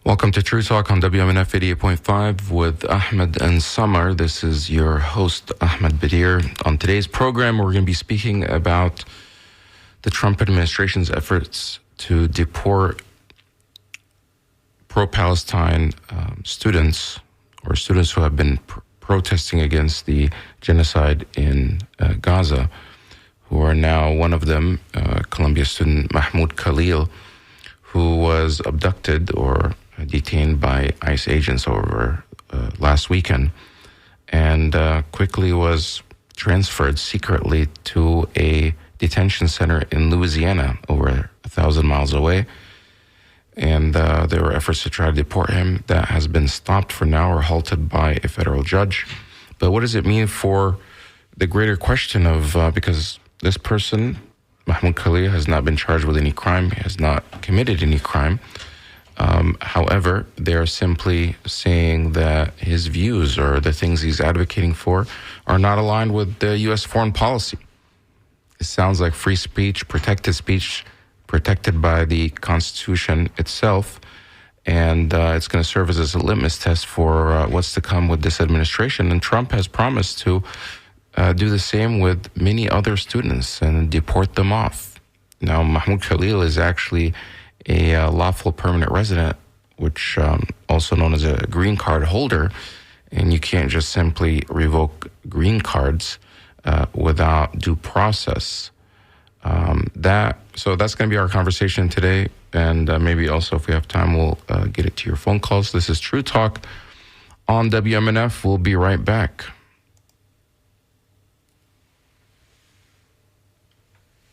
Welcome to True Talk on WMNF 88.5 with Ahmed and Samar. This is your host, Ahmed Bedier. On today's program, we're going to be speaking about the Trump administration's efforts to deport pro-Palestine students or students who have been protesting against the genocide in Gaza, who are now, one of them, Columbia student Mahmoud Khalil, who was abducted or detained by ICE agents over last weekend and quickly was transferred secretly to a detention center in Louisiana over 1,000 miles away. And there were efforts to try to deport him. That has been stopped for now or halted by a federal judge. But what does it mean for the greater question of, because this person, Mahmoud Khalil, has not been charged with any crime, he has not committed any crime. However, they're simply saying that his views or the things he's advocating for are not aligned with the U.S. foreign policy. It sounds like free speech, protected by the Constitution itself, and it's going to serve as a litmus test for what's to come with this administration. And Trump has promised to do the same with many other students and deport them off. Now, Mahmoud Khalil is actually a lawful permanent resident, which also known as a green card holder, and you can't just simply revoke green cards without due process. So that's going to be our conversation today, and maybe also if we have time, we'll get it to your phone calls. This is True Talk on WMNF. We'll be right back.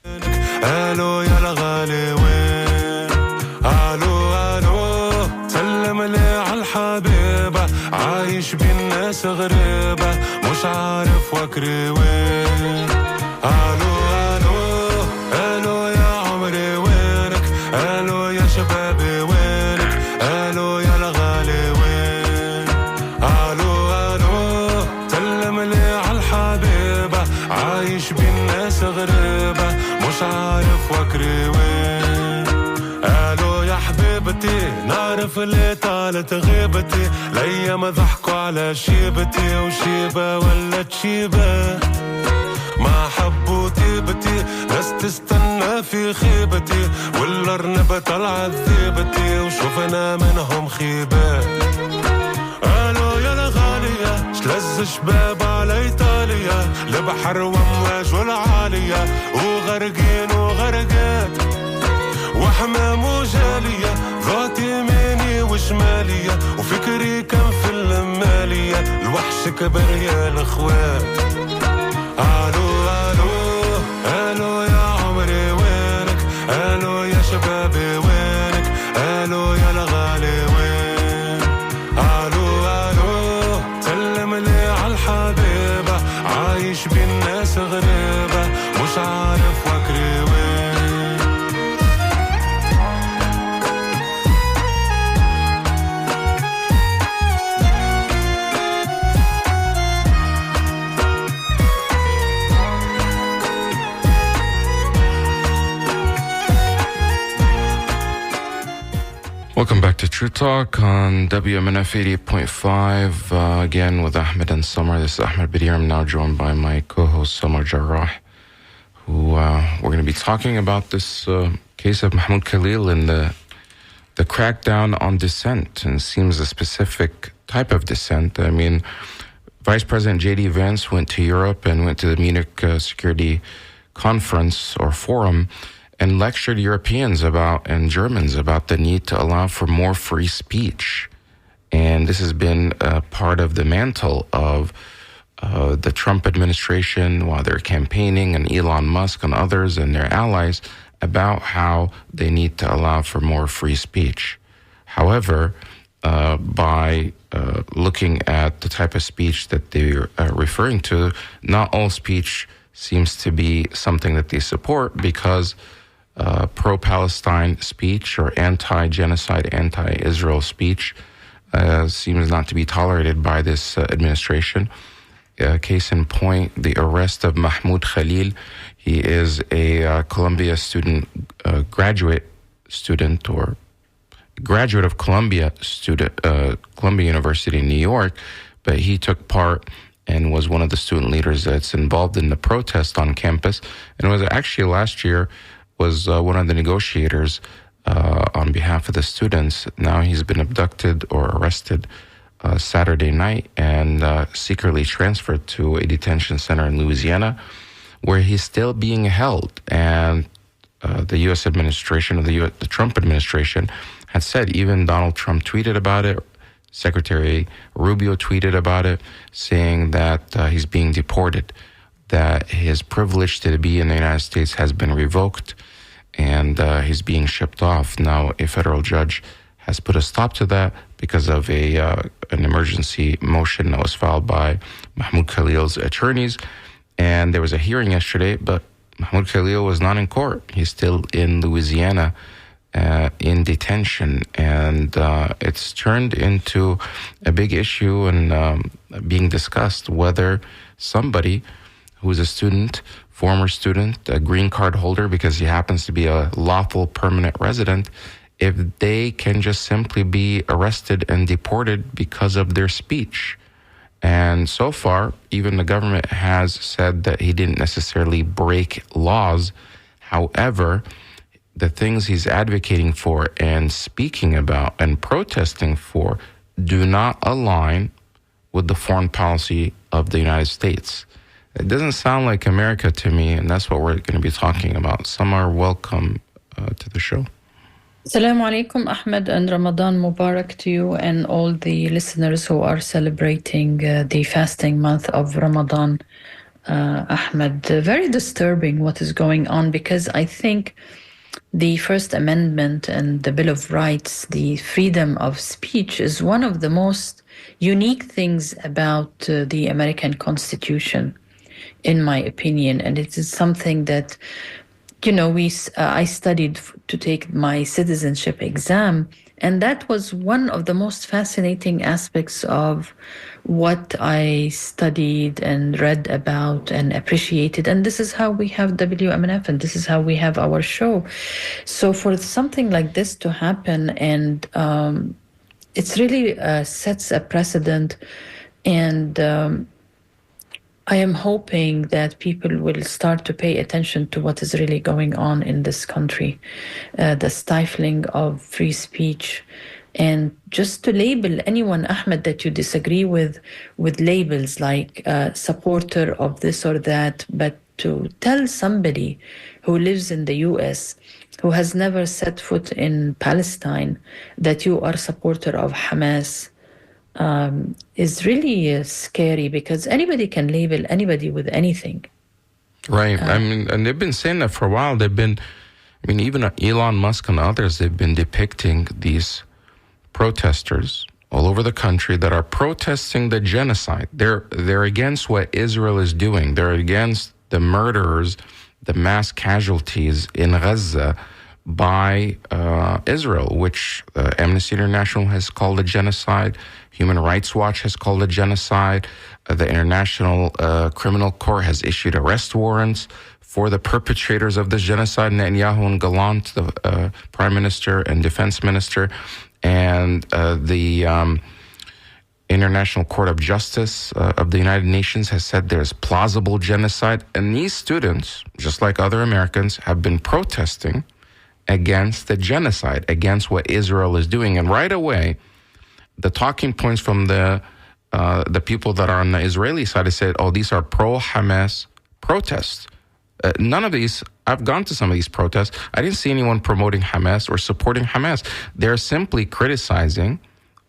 الو يا الغالي وين الو الو سلم لي عالحبيبه عايش بالناس غريبه مش عارف وكري وين الو الو الو يا عمري وينك الو يا شبابي وينك الو يا الغالي وين الو الو سلم لي عالحبيبه عايش بالناس غريبه مش عارف وكري وين قالوا يا حبيبتي نعرف اللي طالت غيبتي الايام ضحكوا على شيبتي وشيبه ولا تشيبه ما حبوا طيبتي ناس تستنى في خيبتي والارنبه طلعت ذيبتي وشوفنا منهم خيبات قالوا يا الغاليه شلز شباب على ايطاليا البحر وامواج والعاليه وغرقين وغرقات وحمام وجاليه ذات يميني وشماليه وفكري كان في الماليه الوحش كبر يا الاخوات الو الو الو يا عمري وينك الو يا شبابي وينك الو يا الغالي وين الو الو سلم لي عالحبيبه عايش بالناس غريبه مش عارف وكري وين Welcome back to True Talk on WMNF 88.5. Again with Ahmed and Samar. This is Ahmed Bedier. I'm now joined by my co-host Samar Jarrah, who we're going to be talking about this case of Mahmoud Khalil and the crackdown on dissent, and it seems a specific type of dissent. I mean, Vice President J.D. Vance went to Europe and went to the Munich Security Conference or Forum and lectured Europeans and Germans about the need to allow for more free speech. And this has been part of the mantle of the Trump administration while they're campaigning, and Elon Musk and others and their allies, about how they need to allow for more free speech. However, by looking at the type of speech that they're referring to, not all speech seems to be something that they support, because pro-Palestine speech or anti-genocide, anti-Israel speech seems not to be tolerated by this administration. Case in point, the arrest of Mahmoud Khalil. He is a Columbia student, graduate student, or graduate of Columbia University in New York, but he took part and was one of the student leaders that's involved in the protest on campus, and was actually last year was one of the negotiators on behalf of the students. Now he's been abducted or arrested Saturday night and secretly transferred to a detention center in Louisiana, where he's still being held. And the U.S. administration, or the Trump administration, had said, even Donald Trump tweeted about it, Secretary Rubio tweeted about it, saying that he's being deported, that his privilege to be in the United States has been revoked, and he's being shipped off. Now, a federal judge has put a stop to that because of an emergency motion that was filed by Mahmoud Khalil's attorneys. And there was a hearing yesterday, but Mahmoud Khalil was not in court. He's still in Louisiana in detention. And it's turned into a big issue and being discussed whether somebody who's a student, former student, a green card holder, because he happens to be a lawful permanent resident, if they can just simply be arrested and deported because of their speech. And so far, even the government has said that he didn't necessarily break laws. However, the things he's advocating for and speaking about and protesting for do not align with the foreign policy of the United States. It doesn't sound like America to me, and that's what we're going to be talking about. Samar, welcome to the show. Assalamu alaikum, Ahmed, and Ramadan Mubarak to you and all the listeners who are celebrating the fasting month of Ramadan. Ahmed, very disturbing what is going on, because I think the First Amendment and the Bill of Rights, the freedom of speech, is one of the most unique things about the American Constitution, in my opinion. And it is something that, I studied to take my citizenship exam, and that was one of the most fascinating aspects of what I studied and read about and appreciated. And this is how we have WMNF, and this is how we have our show. So for something like this to happen, and it's really sets a precedent, and I am hoping that people will start to pay attention to what is really going on in this country, the stifling of free speech, and just to label anyone, Ahmed, that you disagree with labels like supporter of this or that, but to tell somebody who lives in the U.S., who has never set foot in Palestine, that you are a supporter of Hamas, is really scary, because anybody can label anybody with anything. Right. And they've been saying that for a while. Even Elon Musk and others, they've been depicting these protesters all over the country that are protesting the genocide. They're against what Israel is doing. They're against the murderers, the mass casualties in Gaza by Israel, which Amnesty International has called a genocide. Human Rights Watch has called a genocide. The International Criminal Court has issued arrest warrants for the perpetrators of this genocide, Netanyahu and Gallant, the Prime Minister and Defense Minister. And the International Court of Justice of the United Nations has said there's plausible genocide. And these students, just like other Americans, have been protesting against the genocide, against what Israel is doing. And right away, the talking points from the people that are on the Israeli side have said, these are pro-Hamas protests. None of these, I've gone to some of these protests, I didn't see anyone promoting Hamas or supporting Hamas. They're simply criticizing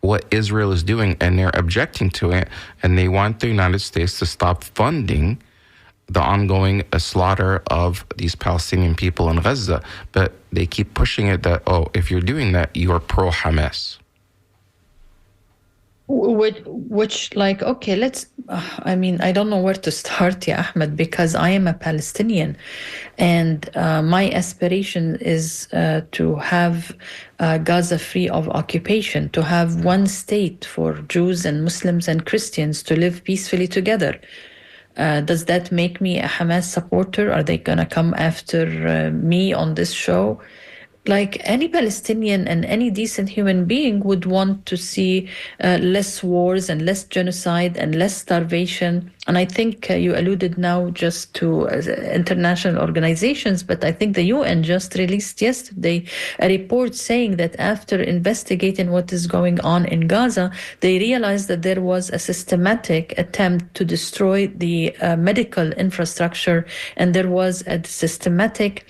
what Israel is doing, and they're objecting to it, and they want the United States to stop funding the ongoing slaughter of these Palestinian people in Gaza. But they keep pushing it that, if you're doing that, you are pro-Hamas. Which okay, let's, I don't know where to start, Ahmed, because I am a Palestinian, and my aspiration is to have Gaza free of occupation, to have one state for Jews and Muslims and Christians to live peacefully together. Does that make me a Hamas supporter? Are they going to come after me on this show? Like any Palestinian and any decent human being would want to see less wars and less genocide and less starvation. And I think you alluded now just to international organizations, but I think the UN just released yesterday a report saying that after investigating what is going on in Gaza, they realized that there was a systematic attempt to destroy the medical infrastructure, and there was a systematic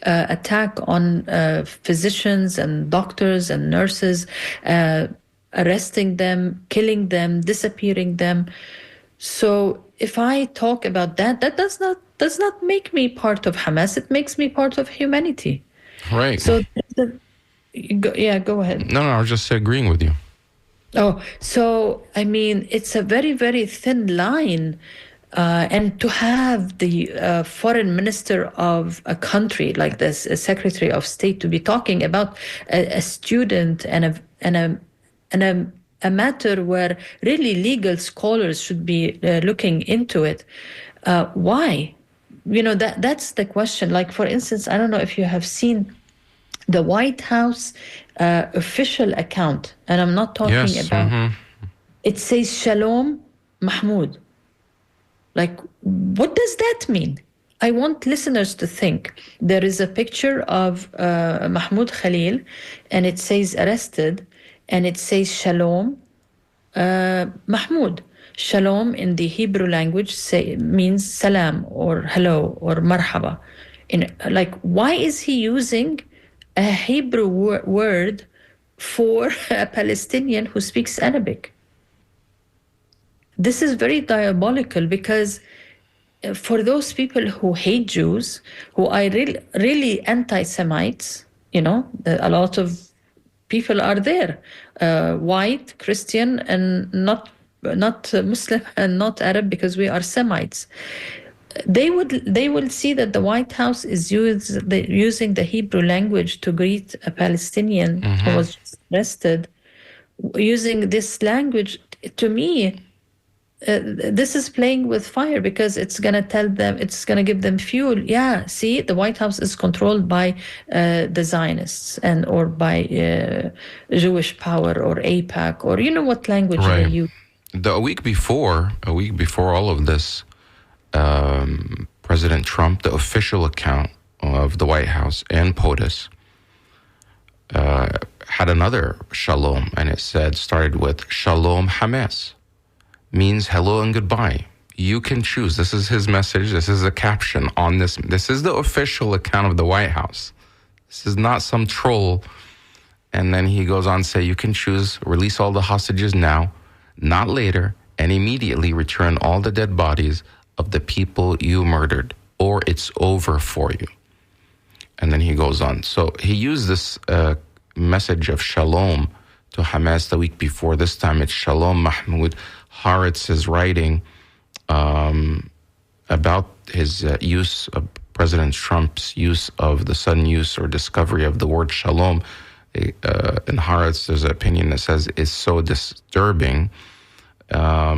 attack on physicians and doctors and nurses, arresting them, killing them, disappearing them. So if I talk about that, that does not make me part of Hamas. It makes me part of humanity. Right. So, go ahead. No, I was just agreeing with you. Oh, so I mean, it's a very, very thin line. And to have the foreign minister of a country like this, a secretary of state, to be talking about a student and a matter where really legal scholars should be looking into it. Why? That's the question. Like, for instance, I don't know if you have seen the White House official account, and I'm not talking about. Mm-hmm. It says Shalom Mahmoud. Like, what does that mean? I want listeners to think. There is a picture of Mahmoud Khalil, and it says arrested, and it says Shalom Mahmoud. Shalom in the Hebrew language means salam or hello or marhaba. Why is he using a Hebrew word for a Palestinian who speaks Arabic? This is very diabolical, because for those people who hate Jews, who are really anti-Semites, a lot of people are there, white, Christian, and not Muslim and not Arab, because we are Semites. They will see that the White House is using the Hebrew language to greet a Palestinian who was arrested, using this language. To me, this is playing with fire, because it's going to give them fuel. Yeah, see, the White House is controlled by the Zionists or by Jewish Power or AIPAC, or what language they use. A week before all of this, President Trump, the official account of the White House and POTUS, had another shalom, and it started with Shalom Hamas. Means hello and goodbye. You can choose. This is his message. This is a caption on this. This is the official account of the White House. This is not some troll. And then he goes on to say, you can choose, release all the hostages now, not later, and immediately return all the dead bodies of the people you murdered, or it's over for you. And then he goes on. So he used this message of shalom to Hamas the week before. This time it's Shalom Mahmoud. Haaretz is writing about his use of President Trump's use of the sudden use or discovery of the word shalom. In Haaretz, there's an opinion that says it's so disturbing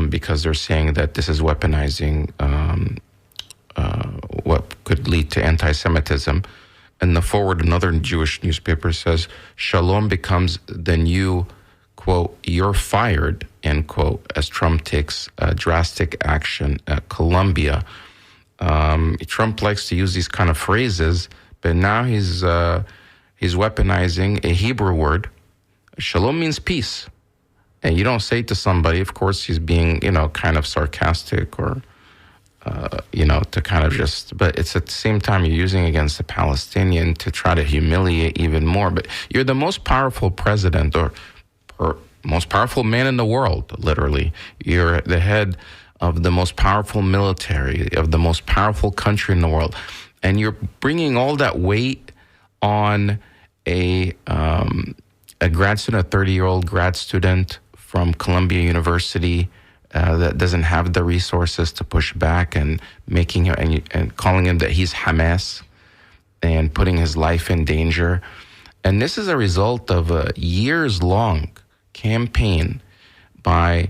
because they're saying that this is weaponizing what could lead to anti-Semitism. In the forward, another Jewish newspaper says, Shalom becomes the new, quote, you're fired, end quote, as Trump takes drastic action at Colombia. Trump likes to use these kind of phrases, but now he's weaponizing a Hebrew word. Shalom means peace. And you don't say to somebody, of course, he's being, kind of sarcastic or, to kind of just, but it's at the same time you're using against the Palestinian to try to humiliate even more. But you're the most powerful president or most powerful man in the world, literally. You're the head of the most powerful military, of the most powerful country in the world. And you're bringing all that weight on a grad student, a 30-year-old grad student from Columbia University that doesn't have the resources to push back, and making him and calling him that he's Hamas and putting his life in danger. And this is a result of a years-long campaign by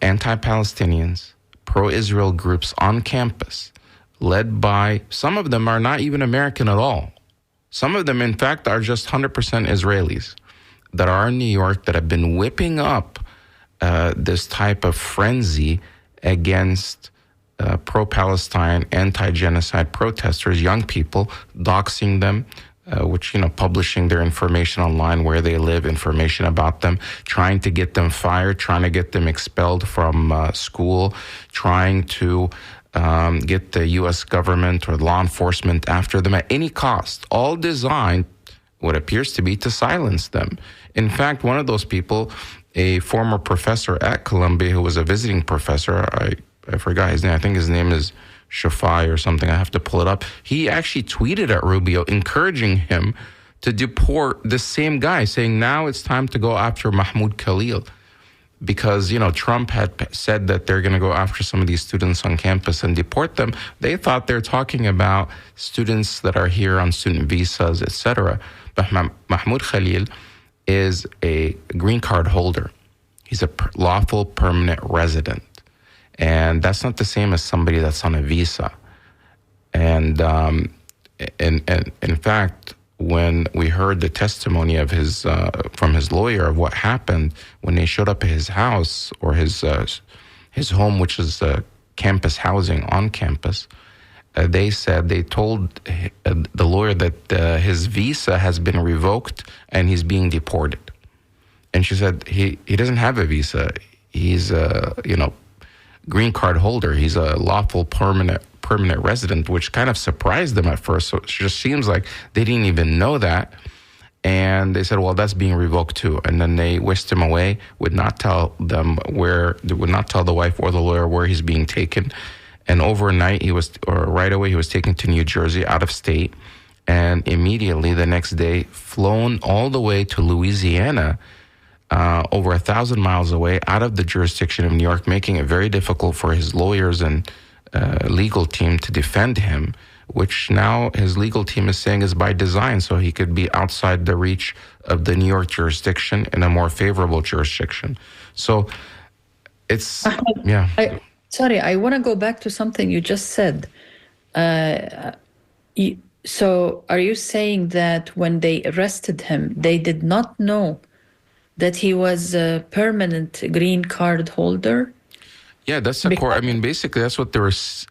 anti-Palestinians, pro-Israel groups on campus, led by, some of them are not even American at all. Some of them, in fact, are just 100% Israelis that are in New York that have been whipping up this type of frenzy against pro-Palestine, anti-genocide protesters, young people, doxing them, publishing their information online, where they live, information about them, trying to get them fired, trying to get them expelled from school, trying to get the U.S. government or law enforcement after them at any cost, all designed, what appears to be, to silence them. In fact, one of those people, a former professor at Columbia who was a visiting professor, I forgot his name, I think his name is Shafai or something, I have to pull it up. He actually tweeted at Rubio encouraging him to deport the same guy, saying now it's time to go after Mahmoud Khalil. Because, Trump had said that they're going to go after some of these students on campus and deport them. They thought they're talking about students that are here on student visas, etc. But Mahmoud Khalil is a green card holder. He's a lawful permanent resident. And that's not the same as somebody that's on a visa. And in fact, when we heard the testimony of his from his lawyer of what happened when they showed up at his house or his home, which is campus housing on campus, they told the lawyer that his visa has been revoked and he's being deported. And she said he doesn't have a visa. He's green card holder. He's a lawful permanent resident, which kind of surprised them at first. So it just seems like they didn't even know that. And they said, well, that's being revoked too. And then they whisked him away, would not tell the wife or the lawyer where he's being taken. And overnight, right away, he was taken to New Jersey, out of state. And immediately the next day, flown all the way to Louisiana, over 1,000 miles away, out of the jurisdiction of New York, making it very difficult for his lawyers and legal team to defend him, which now his legal team is saying is by design, so he could be outside the reach of the New York jurisdiction in a more favorable jurisdiction. So it's, yeah. I want to go back to something you just said. So are you saying that when they arrested him, they did not know that he was a permanent green card holder? Yeah, that's the core. I mean, basically, that's what his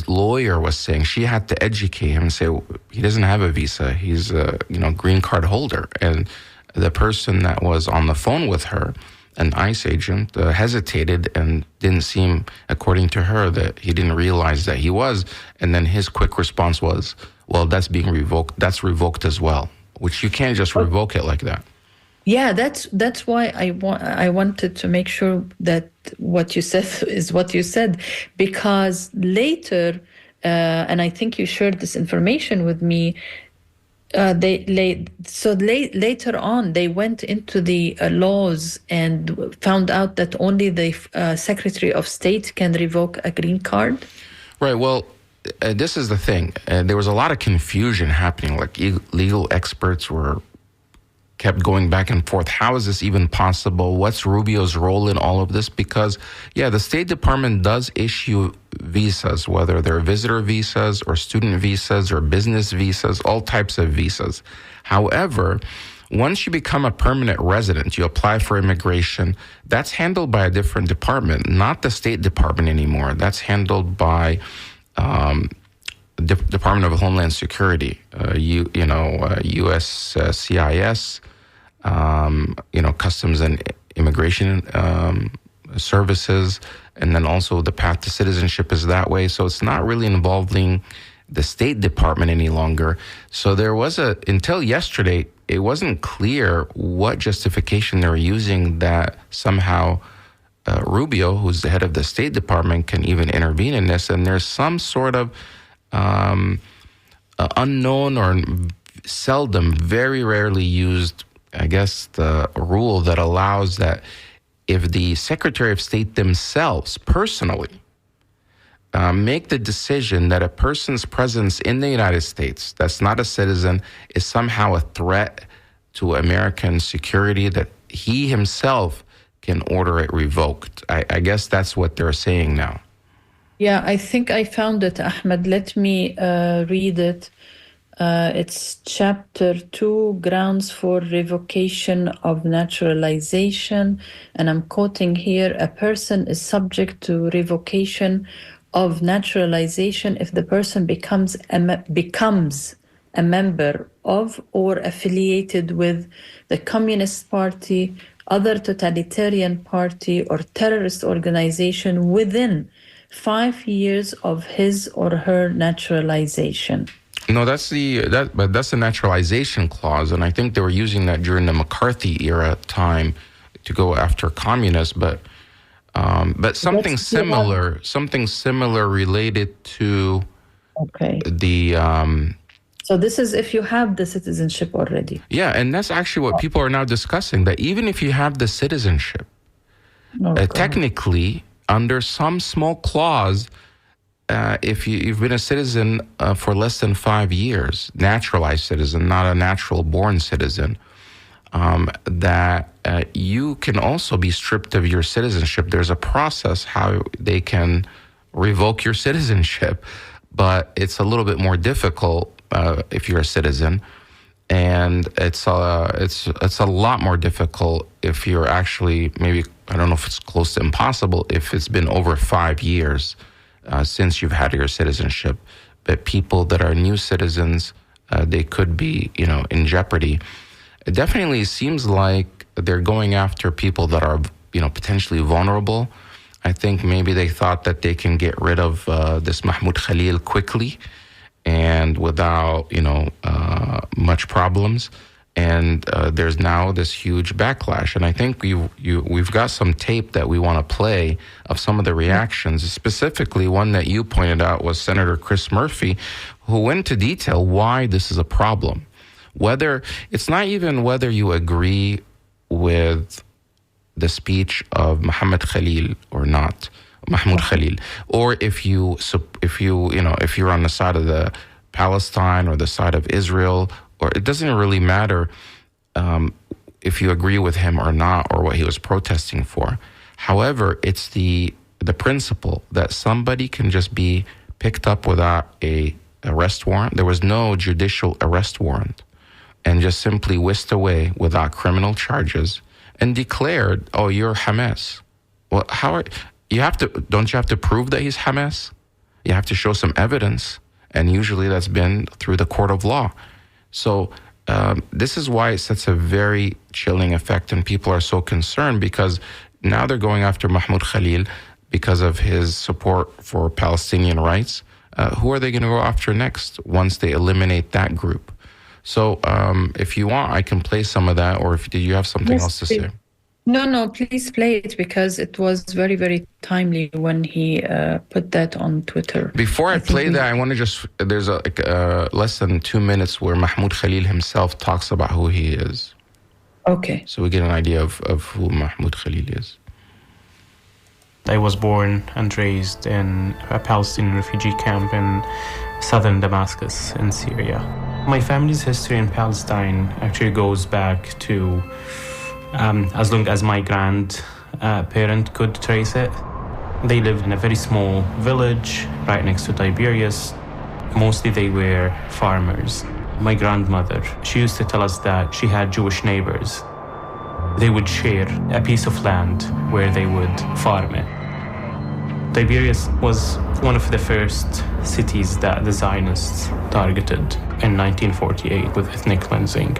lawyer was saying. She had to educate him and say he doesn't have a visa. He's a green card holder. And the person that was on the phone with her, an ICE agent, hesitated and didn't seem, according to her, that he didn't realize that he was. And then his quick response was, "Well, that's being revoked. That's revoked as well." Which you can't just revoke it like that. Yeah, that's why I wanted to make sure that what you said is what you said, because later, and I think you shared this information with me. Later on, they went into the laws and found out that only the Secretary of State can revoke a green card. Right. Well, this is the thing. There was a lot of confusion happening. Like legal experts kept going back and forth. How is this even possible? What's Rubio's role in all of this? Because, yeah, the State Department does issue visas, whether they're visitor visas or student visas or business visas, all types of visas. However, once you become a permanent resident, you apply for immigration, that's handled by a different department, not the State Department anymore. That's handled by Department of Homeland Security, USCIS, Customs and Immigration Services, and then also the path to citizenship is that way. So it's not really involving the State Department any longer. So there was until yesterday, it wasn't clear what justification they were using that somehow Rubio, who's the head of the State Department, can even intervene in this. And there's some sort of unknown or seldom, very rarely used, I guess, the rule that allows that if the Secretary of State themselves personally make the decision that a person's presence in the United States that's not a citizen is somehow a threat to American security, that he himself can order it revoked. I guess that's what they're saying now. Yeah, I think I found it, Ahmed. Let me read it. It's chapter 2, grounds for revocation of naturalization. And I'm quoting here, a person is subject to revocation of naturalization if the person becomes a member of or affiliated with the Communist Party, other totalitarian party, or terrorist organization within 5 years of his or her naturalization. No, that's the naturalization clause, and I think they were using that during the McCarthy era time to go after communists. But something similar related to the. So this is if you have the citizenship already. Yeah, and that's actually what people are now discussing. That even if you have the citizenship, technically under some small clause. If you've been a citizen for less than 5 years, naturalized citizen, not a natural-born citizen, that you can also be stripped of your citizenship. There's a process how they can revoke your citizenship, but it's a little bit more difficult if you're a citizen, and it's a lot more difficult if you're actually maybe, I don't know if it's close to impossible if it's been over 5 years. Since you've had your citizenship, but people that are new citizens, they could be, in jeopardy. It definitely seems like they're going after people that are, potentially vulnerable. I think maybe they thought that they can get rid of this Mahmoud Khalil quickly and without, much problems. And there's now this huge backlash. And I think we've got some tape that we want to play of some of the reactions. Specifically, one that you pointed out was Senator Chris Murphy, who went into detail why this is a problem. It's not even whether you agree with the speech of Mahmoud Khalil or not, Mahmoud Khalil, or if you're on the side of the Palestine or the side of Israel, or it doesn't really matter if you agree with him or not, or what he was protesting for. However, it's the principle that somebody can just be picked up without a arrest warrant. There was no judicial arrest warrant, and just simply whisked away without criminal charges and declared, "Oh, you're Hamas." Well, don't you have to prove that he's Hamas? You have to show some evidence, and usually that's been through the court of law. So this is why it sets a very chilling effect, and people are so concerned because now they're going after Mahmoud Khalil because of his support for Palestinian rights. Who are they going to go after next once they eliminate that group? So if you want, I can play some of that, or do you have something else to say? No, please play it because it was very, very timely when he put that on Twitter. Before I play that, I want to there's less than 2 minutes where Mahmoud Khalil himself talks about who he is. Okay. So we get an idea of who Mahmoud Khalil is. I was born and raised in a Palestinian refugee camp in southern Damascus in Syria. My family's history in Palestine actually goes back to as long as my grandparent could trace it. They lived in a very small village right next to Tiberias. Mostly they were farmers. My grandmother, she used to tell us that she had Jewish neighbors. They would share a piece of land where they would farm it. Tiberias was one of the first cities that the Zionists targeted in 1948 with ethnic cleansing.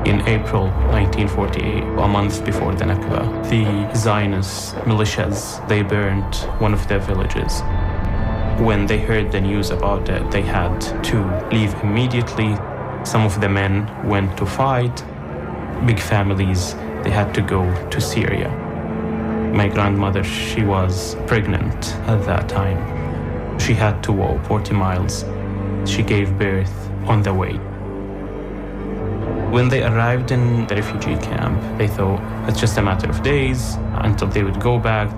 In April 1948, a month before the Nakba, the Zionist militias, they burned one of their villages. When they heard the news about it, they had to leave immediately. Some of the men went to fight. Big families, they had to go to Syria. My grandmother, she was pregnant at that time. She had to walk 40 miles. She gave birth on the way. When they arrived in the refugee camp, they thought it's just a matter of days until they would go back.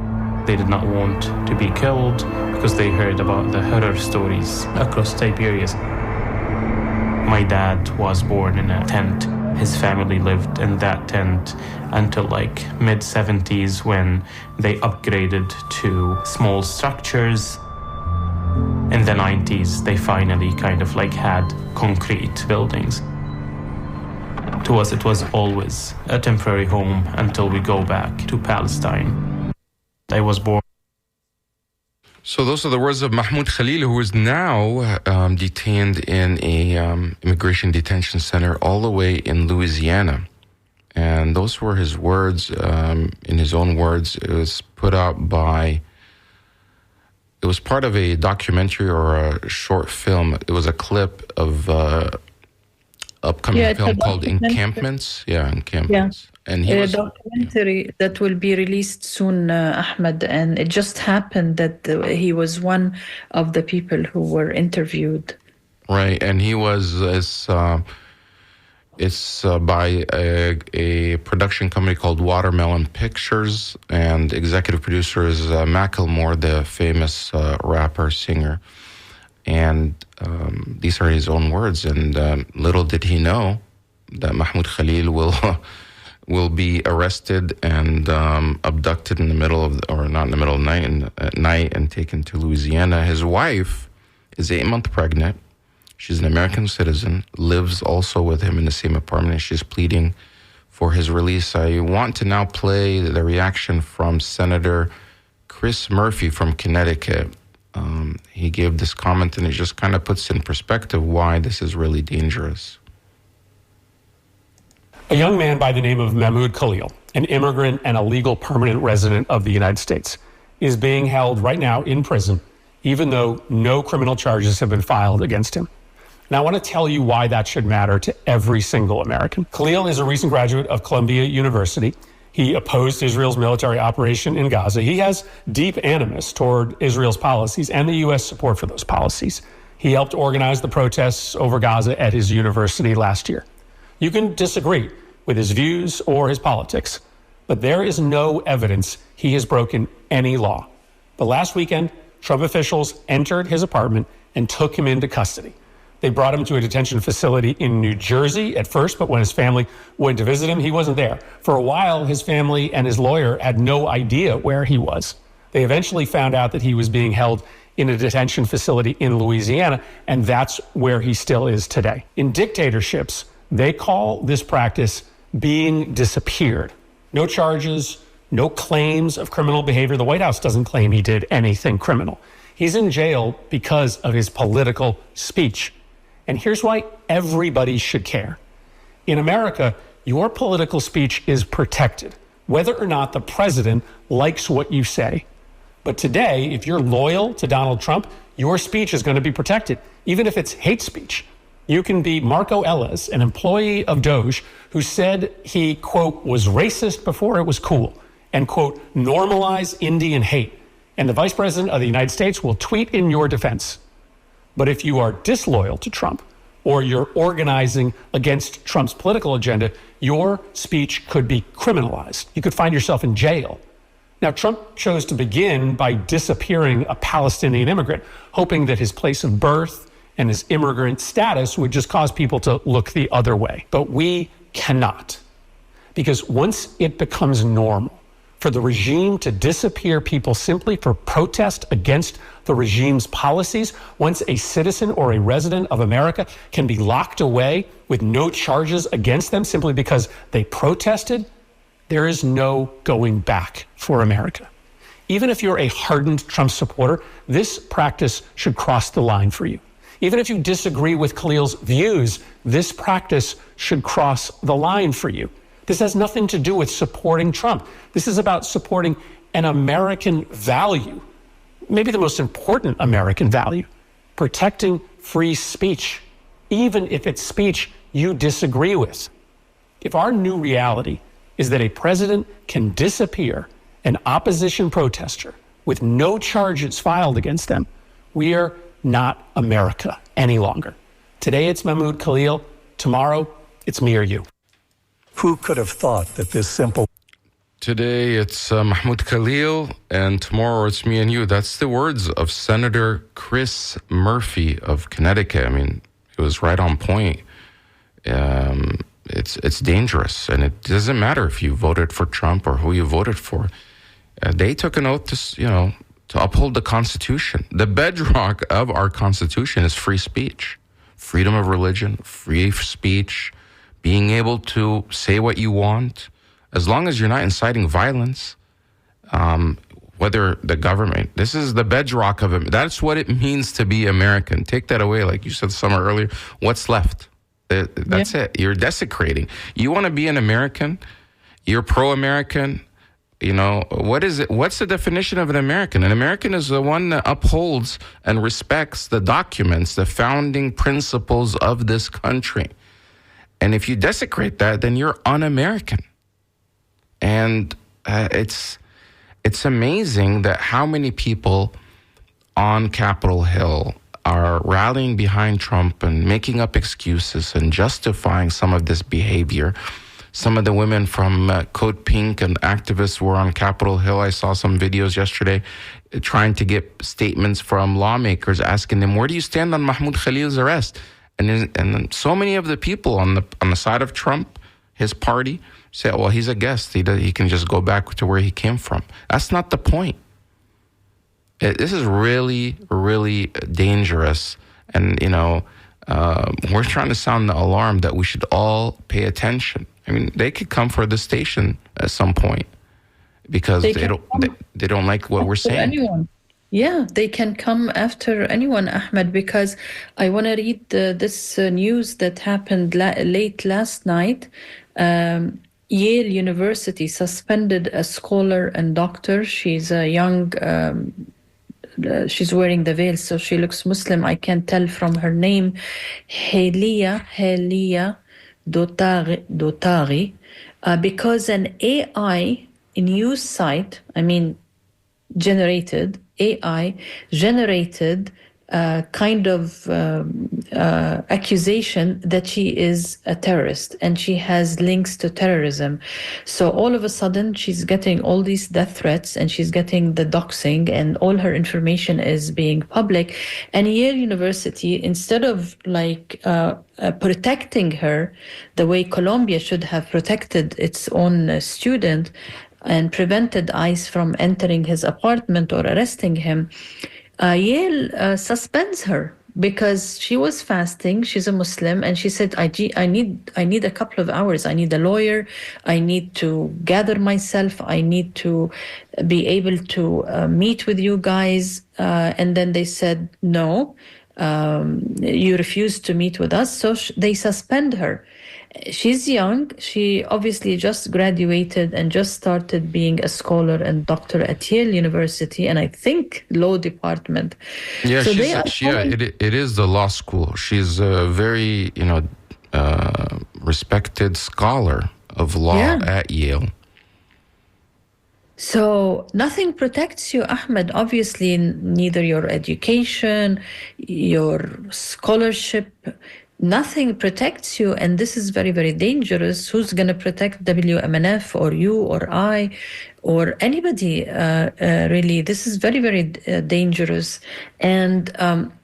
They did not want to be killed because they heard about the horror stories across Tiberias. My dad was born in a tent. His family lived in that tent until like mid-70s when they upgraded to small structures. In the 90s, they finally kind of like had concrete buildings. To us, it was always a temporary home until we go back to Palestine. I was born. So those are the words of Mahmoud Khalil, who is now detained in a immigration detention center all the way in Louisiana. And those were his words, in his own words. It was put out it was part of a documentary or a short film. It was a clip of upcoming film called Encampments. Yeah, Encampments. Yeah. And a documentary that will be released soon, Ahmed, and it just happened that he was one of the people who were interviewed. Right, and he was, it's by a production company called Watermelon Pictures, and executive producer is Macklemore, the famous rapper, singer. And these are his own words, and little did he know that Mahmoud Khalil will be arrested and abducted in the middle of, or not in the middle of the night, at night, and taken to Louisiana. His wife is 8 months pregnant. She's an American citizen, lives also with him in the same apartment, and she's pleading for his release. I want to now play the reaction from Senator Chris Murphy from Connecticut. He gave this comment, and it just kind of puts in perspective why this is really dangerous. A young man by the name of Mahmoud Khalil, an immigrant and a legal permanent resident of the United States, is being held right now in prison, even though no criminal charges have been filed against him. And I want to tell you why that should matter to every single American. Khalil is a recent graduate of Columbia University. He opposed Israel's military operation in Gaza. He has deep animus toward Israel's policies and the U.S. support for those policies. He helped organize the protests over Gaza at his university last year. You can disagree with his views or his politics, but there is no evidence he has broken any law. But last weekend, Trump officials entered his apartment and took him into custody. They brought him to a detention facility in New Jersey at first, but when his family went to visit him, he wasn't there. For a while, his family and his lawyer had no idea where he was. They eventually found out that he was being held in a detention facility in Louisiana, and that's where he still is today. In dictatorships, they call this practice being disappeared. No charges, no claims of criminal behavior. The White House doesn't claim he did anything criminal. He's in jail because of his political speech. And here's why everybody should care. In America, your political speech is protected, whether or not the president likes what you say. But today, if you're loyal to Donald Trump, your speech is going to be protected, even if it's hate speech. You can be Marco Ellis, an employee of Doge, who said he, quote, was racist before it was cool, and, quote, normalize Indian hate. And the vice president of the United States will tweet in your defense. But if you are disloyal to Trump, or you're organizing against Trump's political agenda, your speech could be criminalized. You could find yourself in jail. Now, Trump chose to begin by disappearing a Palestinian immigrant, hoping that his place of birth and his immigrant status would just cause people to look the other way. But we cannot. Because once it becomes normal for the regime to disappear people simply for protest against the regime's policies, once a citizen or a resident of America can be locked away with no charges against them simply because they protested, there is no going back for America. Even if you're a hardened Trump supporter, this practice should cross the line for you. Even if you disagree with Khalil's views, this practice should cross the line for you. This has nothing to do with supporting Trump. This is about supporting an American value, maybe the most important American value, protecting free speech, even if it's speech you disagree with. If our new reality is that a president can disappear an opposition protester with no charges filed against them, we are not America any longer. Today it's Mahmoud Khalil. Tomorrow it's me or you. Who could have thought that this simple... Today it's Mahmoud Khalil, and tomorrow it's me and you. That's the words of Senator Chris Murphy of Connecticut. I mean, it was right on point. it's dangerous, and it doesn't matter if you voted for Trump or who you voted for. They took an oath to uphold the Constitution. The bedrock of our Constitution is free speech, freedom of religion, free speech, being able to say what you want, as long as you're not inciting violence. Whether the government, this is the bedrock of it. That's what it means to be American. Take that away, like you said, Samar, earlier. What's left? That's it. You're desecrating. You want to be an American? You're pro-American? You know, what is it? What's the definition of an American? An American is the one that upholds and respects the documents, the founding principles of this country. And if you desecrate that, then you're un-American. And it's amazing that how many people on Capitol Hill are rallying behind Trump and making up excuses and justifying some of this behavior. Some of the women from Code Pink and activists were on Capitol Hill. I saw some videos yesterday trying to get statements from lawmakers asking them, where do you stand on Mahmoud Khalil's arrest? And so many of the people on the side of Trump, his party, say, well, he's a guest. He can just go back to where he came from. That's not the point. This is really, really dangerous. And, we're trying to sound the alarm that we should all pay attention. I mean, they could come for the station at some point because they don't like what we're saying. Anyone. Yeah, they can come after anyone, Ahmed, because I want to read this news that happened late last night. Yale University suspended a scholar and doctor. She's a young, she's wearing the veil, so she looks Muslim. I can tell from her name, Helia Dotari, because an AI news site, AI generated kind of accusation that she is a terrorist and she has links to terrorism. So all of a sudden she's getting all these death threats and she's getting the doxing and all her information is being public. And Yale University, instead of protecting her the way Colombia should have protected its own student and prevented ICE from entering his apartment or arresting him, Yale suspends her because she was fasting. She's a Muslim, and she said, I need a couple of hours. I need a lawyer. I need to gather myself. I need to be able to meet with you guys. And then they said, no, you refuse to meet with us. So they suspend her. She's young. She obviously just graduated and just started being a scholar and doctor at Yale University, and I think law department. Yeah, so it is the law school. She's a very, respected scholar of law at Yale. So nothing protects you, Ahmed. Obviously, neither your education, your scholarship, nothing protects you, and this is very, very dangerous. Who's going to protect WMNF or you or I or anybody? Really, this is very, very dangerous. And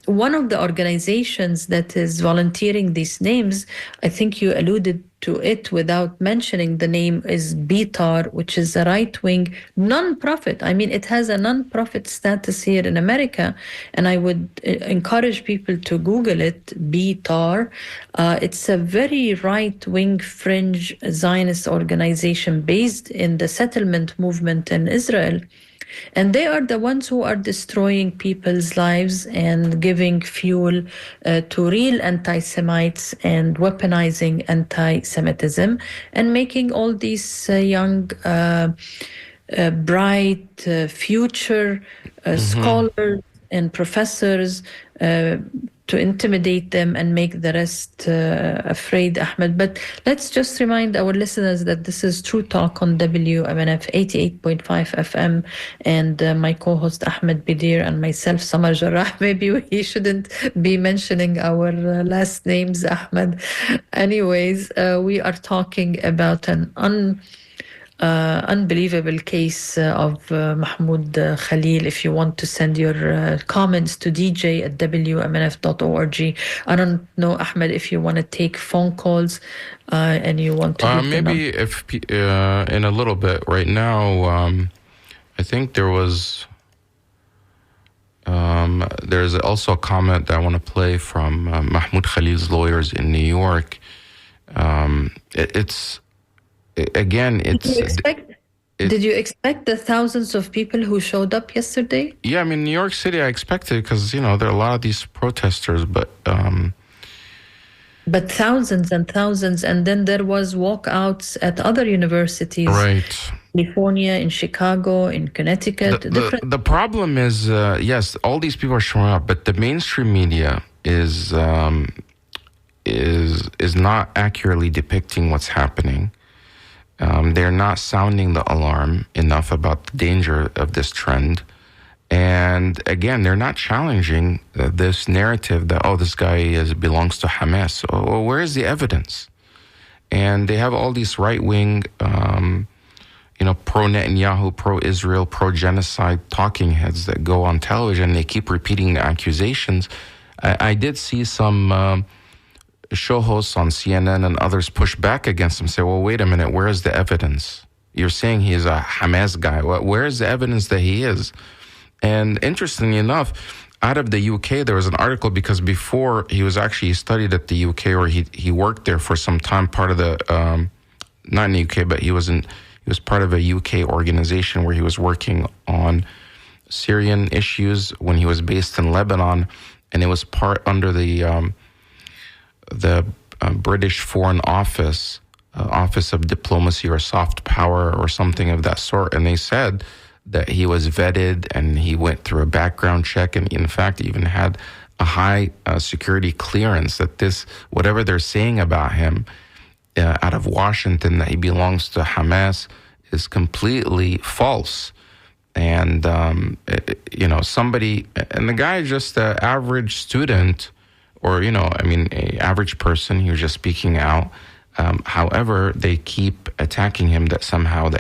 one of the organizations that is volunteering these names, I think you alluded to it without mentioning the name, is BTAR, which is a right-wing non-profit. It has a non-profit status here in America, and I would encourage people to Google it, BTAR. It's a very right-wing fringe Zionist organization based in the settlement movement in Israel. And they are the ones who are destroying people's lives and giving fuel to real anti-Semites and weaponizing anti-Semitism and making all these young, bright, future scholars and professors to intimidate them and make the rest afraid, Ahmed. But let's just remind our listeners that this is True Talk on WMNF 88.5 FM, and my co-host Ahmed Bedier and myself, Samar Jarrah. Maybe we shouldn't be mentioning our last names, Ahmed. Anyways, we are talking about an unbelievable case of Mahmoud Khalil. If you want to send your comments to dj@wmnf.org. I don't know, Ahmed, if you want to take phone calls and you want to give maybe if in a little bit. Right now, I think there's also a comment that I want to play from Mahmoud Khalil's lawyers in New York. Did you expect the thousands of people who showed up yesterday? Yeah, I mean, New York City, I expected because, there are a lot of these protesters, but thousands and thousands, and then there was walkouts at other universities. Right. California, in Chicago, in Connecticut. The problem is, yes, all these people are showing up, but the mainstream media is not accurately depicting what's happening. They're not sounding the alarm enough about the danger of this trend. And again, they're not challenging this narrative that, this guy belongs to Hamas. Well, where is the evidence? And they have all these right-wing, pro-Netanyahu, pro-Israel, pro-genocide talking heads that go on television. They keep repeating the accusations. I did see some show hosts on CNN and others push back against him, say, well, wait a minute, where is the evidence? You're saying he is a Hamas guy. Well, where is the evidence that he is? And interestingly enough, out of the UK, there was an article because before he studied at the UK, or he worked there for some time, part of the, not in the UK, but he was part of a UK organization where he was working on Syrian issues when he was based in Lebanon, and it was part under the British Foreign Office, Office of Diplomacy or Soft Power or something of that sort. And they said that he was vetted and he went through a background check, and in fact even had a high security clearance, that whatever they're saying about him out of Washington, that he belongs to Hamas, is completely false. And, somebody, and the guy is just an average student, or, an average person. He was just speaking out. However, they keep attacking him that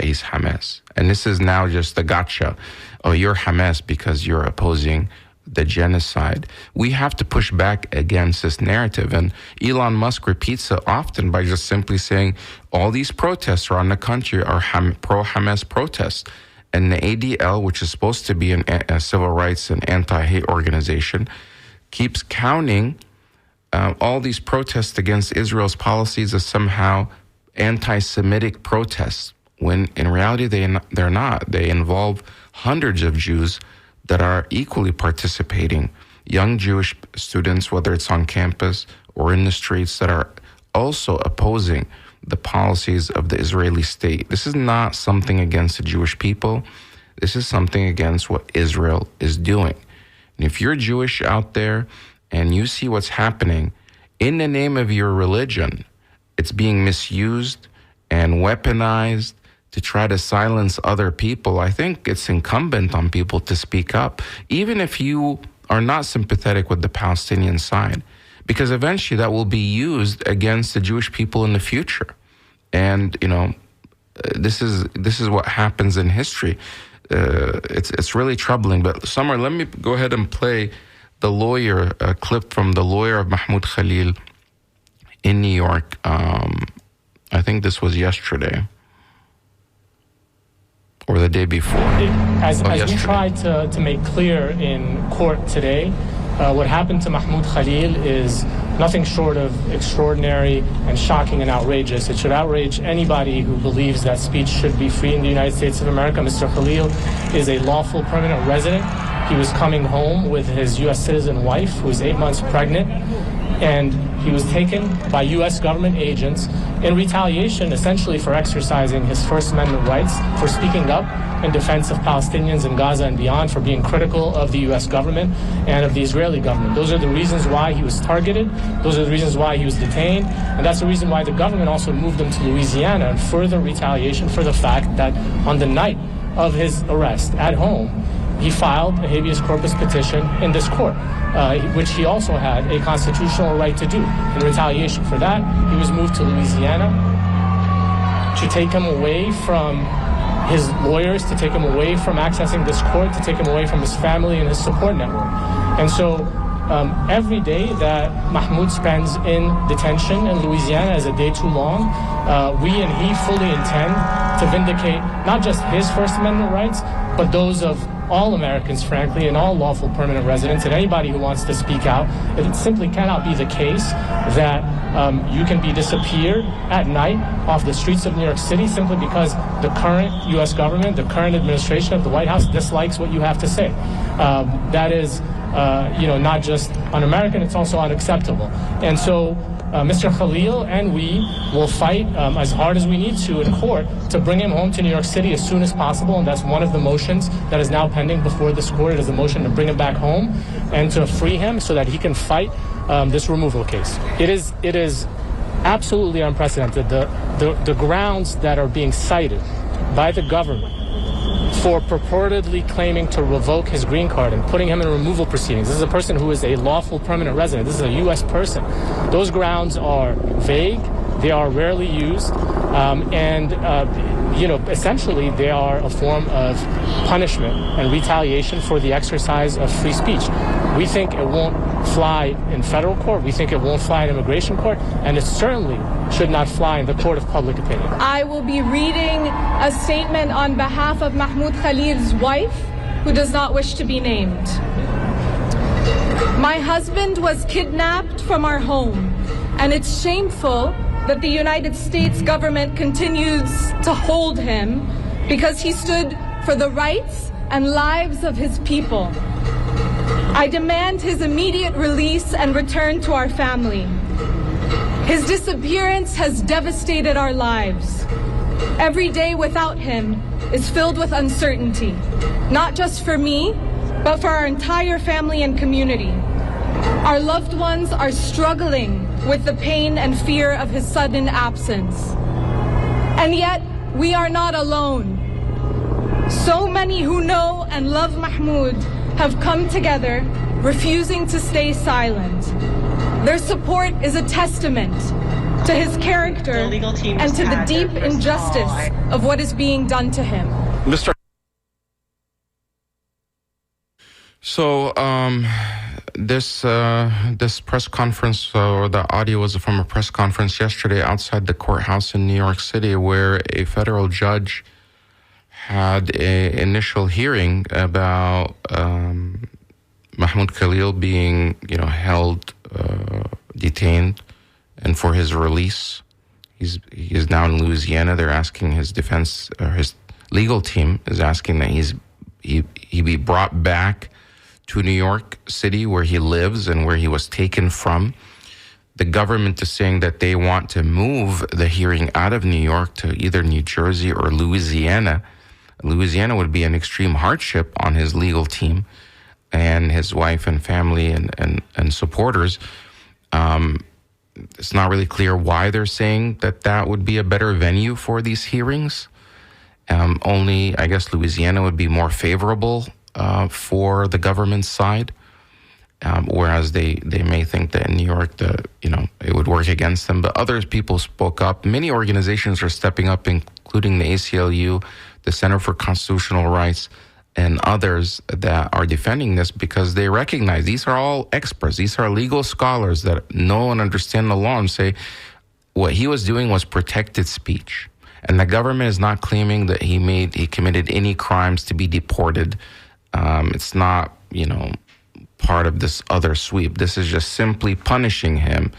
he's Hamas. And this is now just a gotcha. Oh, you're Hamas because you're opposing the genocide. We have to push back against this narrative. And Elon Musk repeats it often by just simply saying all these protests around the country are pro-Hamas protests. And the ADL, which is supposed to be a civil rights and anti-hate organization, keeps counting all these protests against Israel's policies as somehow anti-Semitic protests, when in reality they're not. They involve hundreds of Jews that are equally participating, young Jewish students, whether it's on campus or in the streets, that are also opposing the policies of the Israeli state. This is not something against the Jewish people. This is something against what Israel is doing. And if you're Jewish out there and you see what's happening in the name of your religion, it's being misused and weaponized to try to silence other people, I think it's incumbent on people to speak up, even if you are not sympathetic with the Palestinian side, because eventually that will be used against the Jewish people in the future. And, this is what happens in history. It's really troubling. But Samar, let me go ahead and play a clip from the lawyer of Mahmoud Khalil in New York. I think this was yesterday or the day before. As we tried to make clear in court today, what happened to Mahmoud Khalil is nothing short of extraordinary and shocking and outrageous. It should outrage anybody who believes that speech should be free in the United States of America. Mr. Khalil is a lawful permanent resident. He was coming home with his U.S. citizen wife, who is 8 months pregnant, and he was taken by U.S. government agents in retaliation, essentially for exercising his First Amendment rights, for speaking up in defense of Palestinians in Gaza and beyond, for being critical of the U.S. government and of the Israeli government. Those are the reasons why he was targeted. Those are the reasons why he was detained. And that's the reason why the government also moved him to Louisiana in further retaliation for the fact that on the night of his arrest at home, he filed a habeas corpus petition in this court, which he also had a constitutional right to do. In retaliation for that, he was moved to Louisiana. to take him away from his lawyers, to take him away from accessing this court, to take him away from his family and his support network. And so every day that Mahmoud spends in detention in Louisiana is a day too long. We and he fully intend to vindicate not just his First Amendment rights, but those of all Americans, frankly, and all lawful permanent residents, and anybody who wants to speak out. It simply cannot be the case that you can be disappeared at night off the streets of New York City simply because the current U.S. government, the current administration of the White House dislikes what you have to say. That is, not just un-American, it's also unacceptable. And so Mr. Khalil and we will fight as hard as we need to in court to bring him home to New York City as soon as possible, and that's one of the motions that is now pending before this court. It is a motion to bring him back home and to free him so that he can fight this removal case. It is absolutely unprecedented. The grounds that are being cited by the government for purportedly claiming to revoke his green card and putting him in removal proceedings. This is a person who is a lawful permanent resident. This is a U.S. person. Those grounds are vague. They are rarely used. Essentially they are a form of punishment and retaliation for the exercise of free speech. We think it won't fly in federal court. We think it won't fly in immigration court. And it certainly should not fly in the court of public opinion. I will be reading a statement on behalf of Mahmoud Khalil's wife, who does not wish to be named. My husband was kidnapped from our home, and it's shameful that the United States government continues to hold him because he stood for the rights and lives of his people. I demand his immediate release and return to our family. His disappearance has devastated our lives. Every day without him is filled with uncertainty, not just for me, but for our entire family and community. Our loved ones are struggling with the pain and fear of his sudden absence. And yet, we are not alone. So many who know and love Mahmoud have come together, refusing to stay silent. Their support is a testament to his character and to the deep injustice of what is being done to him. Mr. So, this press conference, or the audio was from a press conference yesterday outside the courthouse in New York City, where a federal judge had an initial hearing about Mahmoud Khalil being, held, detained, and for his release. He is now in Louisiana. They're asking his defense, or his legal team is asking that he be brought back to New York City, where he lives and where he was taken from. The government is saying that they want to move the hearing out of New York to either New Jersey or Louisiana. Louisiana would be an extreme hardship on his legal team and his wife and family and supporters. It's not really clear why they're saying that would be a better venue for these hearings. Only, I guess, Louisiana would be more favorable for the government side, whereas they may think that in New York, it would work against them. But other people spoke up. Many organizations are stepping up, including the ACLU, the Center for Constitutional Rights, and others that are defending this because they recognize these are all experts. These are legal scholars that know and understand the law and say what he was doing was protected speech. And the government is not claiming that he committed any crimes to be deported. It's not, part of this other sweep. This is just simply punishing him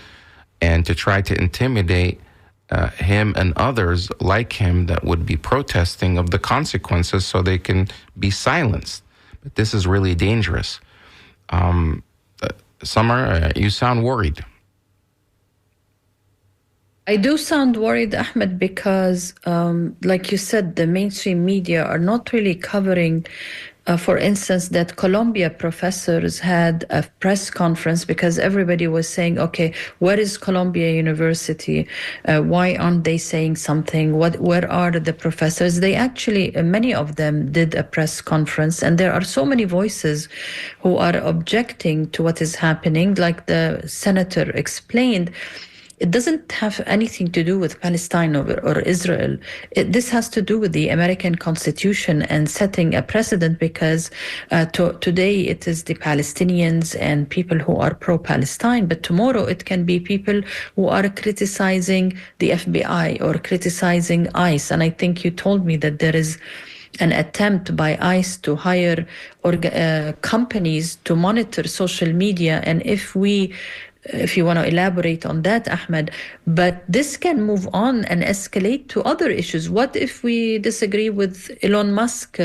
and to try to intimidate him and others like him that would be protesting of the consequences so they can be silenced. But this is really dangerous. Samar, you sound worried. I do sound worried, Ahmed, because, like you said, the mainstream media are not really covering, for instance, that Columbia professors had a press conference because everybody was saying, okay, where is Columbia University? Why aren't they saying something? Where are the professors? They actually, many of them did a press conference, and there are so many voices who are objecting to what is happening, like the senator explained. it doesn't have anything to do with Palestine or Israel. This has to do with the American Constitution and setting a precedent, because today it is the Palestinians and people who are pro-Palestine, but tomorrow it can be people who are criticizing the FBI or criticizing ICE. And I think you told me that there is an attempt by ICE to hire companies to monitor social media. And if you want to elaborate on that, Ahmed, but this can move on and escalate to other issues. What if we disagree with Elon Musk,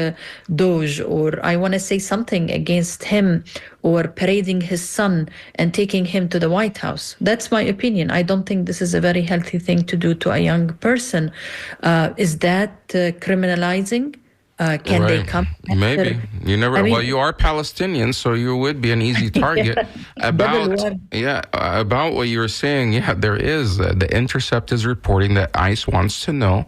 Doge, or I want to say something against him, or parading his son and taking him to the White House? That's my opinion. I don't think this is a very healthy thing to do to a young person. Is that criminalizing? Can right. they come? Maybe. You never. Well, you are Palestinian, so you would be an easy target. About what you were saying. Yeah, there is. The Intercept is reporting that ICE wants to know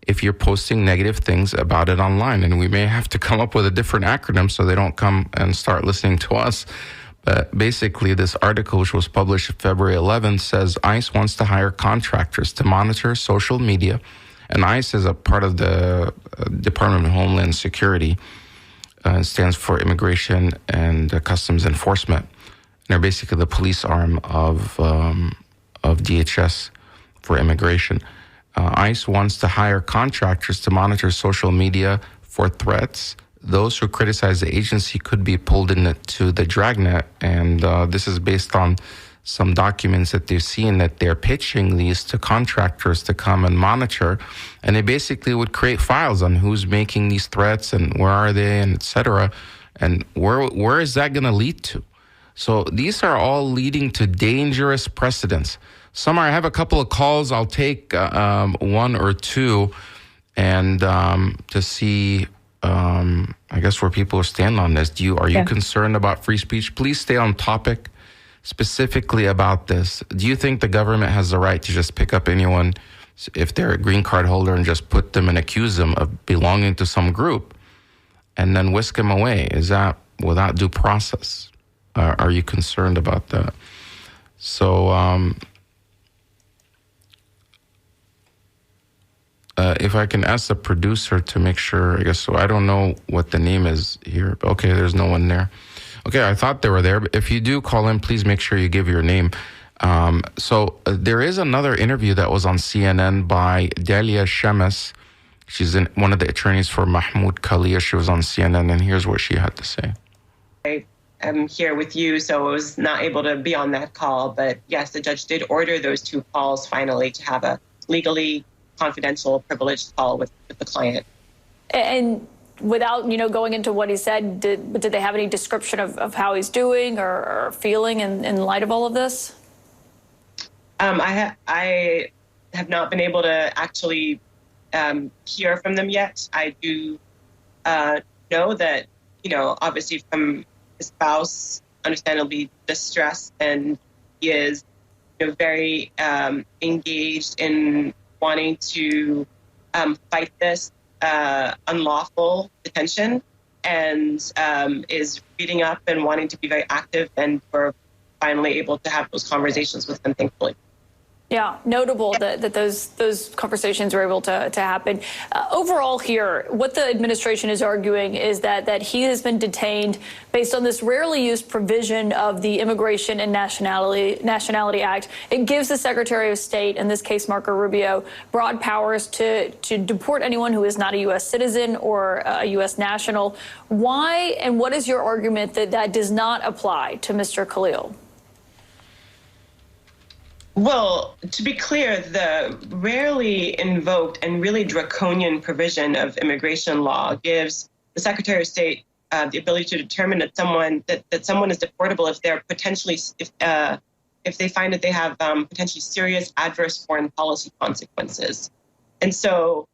if you're posting negative things about it online, and we may have to come up with a different acronym so they don't come and start listening to us. But basically, this article, which was published February 11th, says ICE wants to hire contractors to monitor social media. And ICE is a part of the Department of Homeland Security. Stands for Immigration and Customs Enforcement. And they're basically the police arm of DHS for immigration. ICE wants to hire contractors to monitor social media for threats. Those who criticize the agency could be pulled into the dragnet. And this is based on some documents that they've seen that they're pitching these to contractors to come and monitor. And they basically would create files on who's making these threats and where are they and et cetera. And where is that going to lead to? So these are all leading to dangerous precedents. Samar, I have a couple of calls. I'll take one or two and to see, I guess, where people stand on this. Are you concerned about free speech? Please stay on topic. Specifically about this, do you think the government has the right to just pick up anyone if they're a green card holder and just put them and accuse them of belonging to some group and then whisk them away? Is that without due process? Are you concerned about that? So if I can ask the producer to make sure, I guess, so I don't know what the name is here. Okay, there's no one there. Okay, I thought they were there, but if you do call in, please make sure you give your name. So there is another interview that was on CNN by Dalia Shemes. She's one of the attorneys for Mahmoud Khalil. She was on CNN, and here's what she had to say. I am here with you, so I was not able to be on that call. But yes, the judge did order those two calls finally to have a legally confidential, privileged call with the client. And without, going into what he said, did they have any description of how he's doing or feeling in light of all of this? I have not been able to actually hear from them yet. I do know that, obviously from his spouse, understandably distressed, and he is, very engaged in wanting to fight this unlawful detention, and is reading up and wanting to be very active, and we're finally able to have those conversations with them, thankfully. Yeah, notable that those conversations were able to happen. Overall here, what the administration is arguing is that he has been detained based on this rarely used provision of the Immigration and Nationality Act. It gives the Secretary of State, in this case Marco Rubio, broad powers to deport anyone who is not a U.S. citizen or a U.S. national. Why and what is your argument that does not apply to Mr. Khalil? Well, to be clear, the rarely invoked and really draconian provision of immigration law gives the Secretary of State the ability to determine that someone is deportable if they're potentially if they find that they have potentially serious adverse foreign policy consequences. And so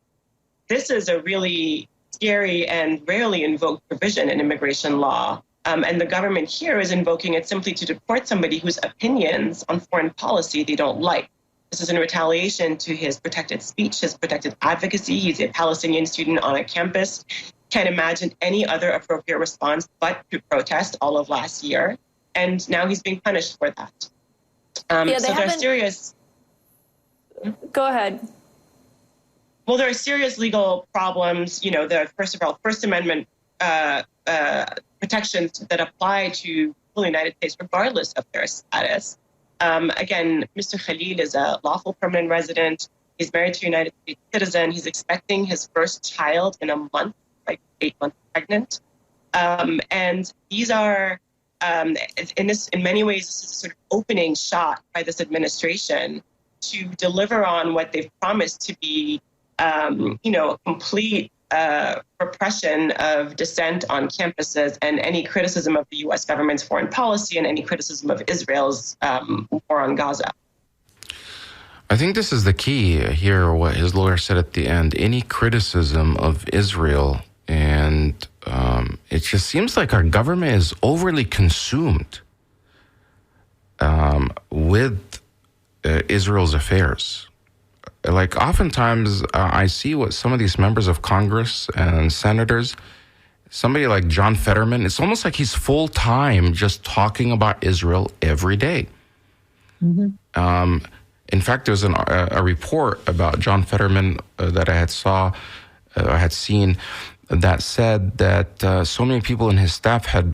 this is a really scary and rarely invoked provision in immigration law. And the government here is invoking it simply to deport somebody whose opinions on foreign policy they don't like. This is in retaliation to his protected speech, his protected advocacy. He's a Palestinian student on a campus. Can't imagine any other appropriate response but to protest all of last year. And now he's being punished for that. So there are serious... Go ahead. Well, there are serious legal problems. First of all, First Amendment protections that apply to the United States, regardless of their status. Again, Mr. Khalil is a lawful permanent resident. He's married to a United States citizen. He's expecting his first child in a month, like 8 months pregnant. And these are, in many ways, this is a sort of opening shot by this administration to deliver on what they've promised to be, a complete repression of dissent on campuses and any criticism of the U.S. government's foreign policy and any criticism of Israel's war on Gaza. I think this is the key here, what his lawyer said at the end. Any criticism of Israel, and it just seems like our government is overly consumed with Israel's affairs. Like, oftentimes I see what some of these members of Congress and senators, somebody like John Fetterman, it's almost like he's full-time just talking about Israel every day. Mm-hmm. In fact, there was a report about John Fetterman that I had seen that said that so many people in his staff had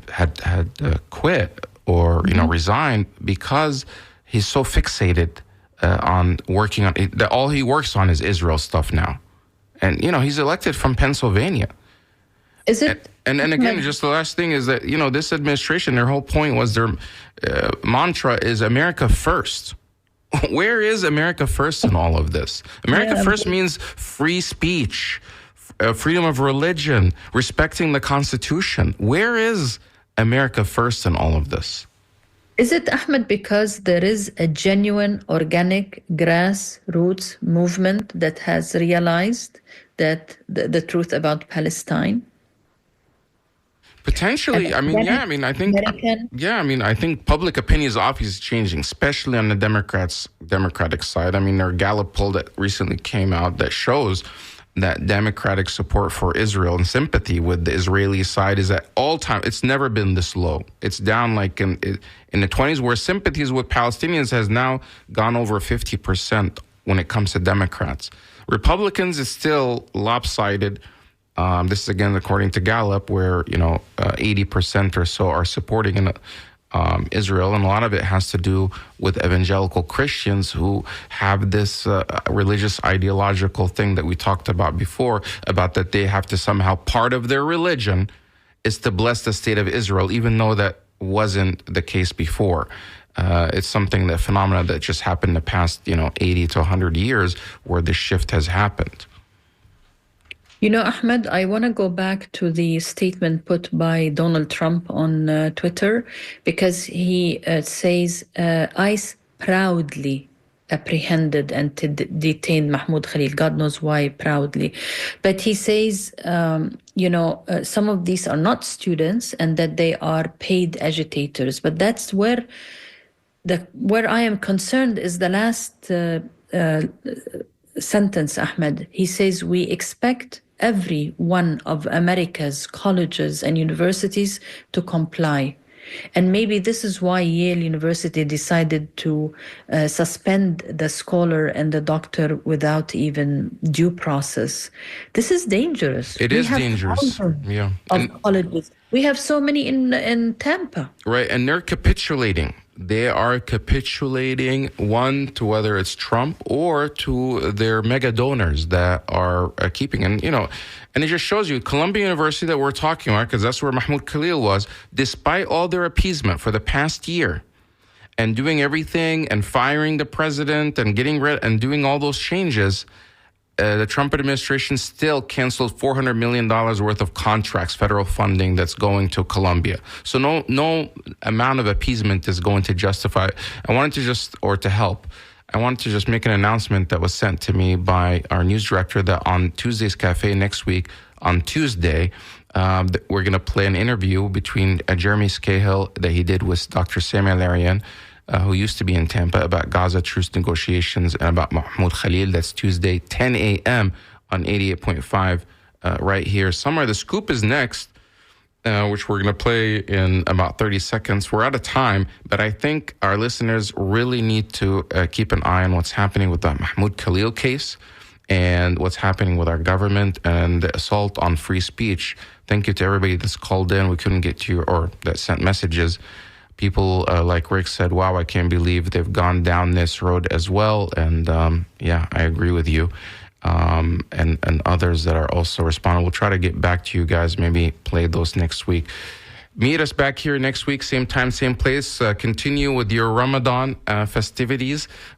quit or resigned because he's so fixated on working on it, that all he works on is Israel stuff now. And, he's elected from Pennsylvania. Is it? And again, just the last thing is that, this administration, their whole point was their mantra is America first. Where is America first in all of this? America first means free speech, freedom of religion, respecting the Constitution. Where is America first in all of this? Is it, Ahmed, because there is a genuine, organic, grassroots movement that has realized that the truth about Palestine? Potentially. I think public opinion is obviously changing, especially on the Democratic side. I mean, there are Gallup poll that recently came out that shows that Democratic support for Israel and sympathy with the Israeli side is at all time. It's never been this low. It's down like in the 20s, where sympathies with Palestinians has now gone over 50% when it comes to Democrats. Republicans is still lopsided. This is again according to Gallup, where 80% or so are supporting Israel, and a lot of it has to do with evangelical Christians who have this religious ideological thing that we talked about before, about that they have to somehow, part of their religion is to bless the state of Israel, even though that wasn't the case before. It's something, that phenomena that just happened in the past 80 to 100 years where this shift has happened. Ahmed, I want to go back to the statement put by Donald Trump on Twitter, because he says ICE proudly apprehended and detained Mahmoud Khalil. God knows why proudly. But he says, some of these are not students and that they are paid agitators. But that's where I am concerned is the last sentence, Ahmed. He says, we expect every one of America's colleges and universities to comply. And maybe this is why Yale University decided to suspend the scholar and the doctor without even due process. This is dangerous. It is dangerous. Yeah. Of colleges. We have so many in Tampa. Right, and they're capitulating. They are capitulating, one, to whether it's Trump or to their mega donors that are keeping. And, and it just shows you Columbia University that we're talking about, because that's where Mahmoud Khalil was, despite all their appeasement for the past year and doing everything and firing the president and getting rid and doing all those changes, the Trump administration still canceled $400 million worth of contracts, federal funding that's going to Columbia. So no amount of appeasement is going to justify. I wanted to just make an announcement that was sent to me by our news director that on Tuesday's Cafe next week, on Tuesday, we're going to play an interview between Jeremy Scahill that he did with Dr. Samar who used to be in Tampa, about Gaza truce negotiations, and about Mahmoud Khalil. That's Tuesday, 10 a.m. on 88.5 right here. Samar, the scoop is next. which we're going to play in about 30 seconds. We're out of time, but I think our listeners really need to keep an eye on what's happening with the Mahmoud Khalil case and what's happening with our government and the assault on free speech. Thank you to everybody that's called in. We couldn't get to you or that sent messages. People like Rick said, wow, I can't believe they've gone down this road as well. And yeah, I agree with you. And others that are also responding. We'll try to get back to you guys, maybe play those next week. Meet us back here next week, same time, same place. Continue with your Ramadan festivities.